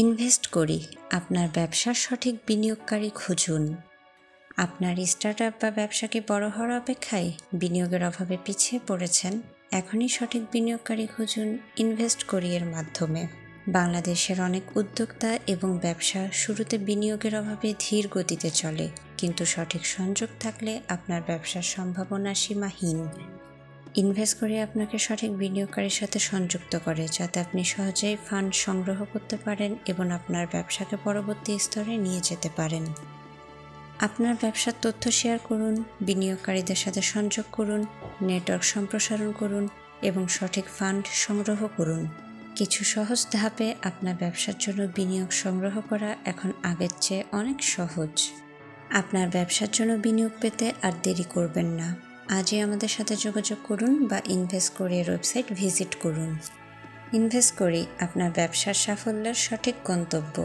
Invest করি আপনার ব্যবসার সঠিক বিনিয়োগকারী খুঁজুন। আপনার স্টার্টআপ বা ব্যবসাকে বড় হওয়ার অপেক্ষায় বিনিয়োগের অভাবে পিছিয়ে পড়েছেন? এখনই সঠিক বিনিয়োগকারী খুঁজুন ইনভেস্ট করি এর মাধ্যমে। বাংলাদেশের অনেক উদ্যোক্তা এবং ব্যবসা শুরুতে বিনিয়োগের অভাবে ধীর গতিতে চলে, কিন্তু সঠিক সংযোগ থাকলে আপনার ব্যবসার সম্ভাবনা সীমাহীন। ইনভেস্ট করে আপনাকে সঠিক বিনিয়োগকারীর সাথে সংযুক্ত করে, যাতে আপনি সহজেই ফান্ড সংগ্রহ করতে পারেন এবং আপনার ব্যবসাকে পরবর্তী স্তরে নিয়ে যেতে পারেন। আপনার ব্যবসার তথ্য শেয়ার করুন, বিনিয়োগকারীদের সাথে সংযোগ করুন, নেটওয়ার্ক সম্প্রসারণ করুন এবং সঠিক ফান্ড সংগ্রহ করুন। কিছু সহজ ধাপে আপনার ব্যবসার জন্য বিনিয়োগ সংগ্রহ করা এখন আগের চেয়ে অনেক সহজ। আপনার ব্যবসার জন্য বিনিয়োগ পেতে আর দেরি করবেন না। আজই আমাদের সাথে যোগাযোগ করুন বা ইনভেস্ট করি এর ওয়েবসাইট ভিজিট করুন। ইনভেস্ট করি আপনার ব্যবসার সাফল্যের সঠিক গন্তব্য।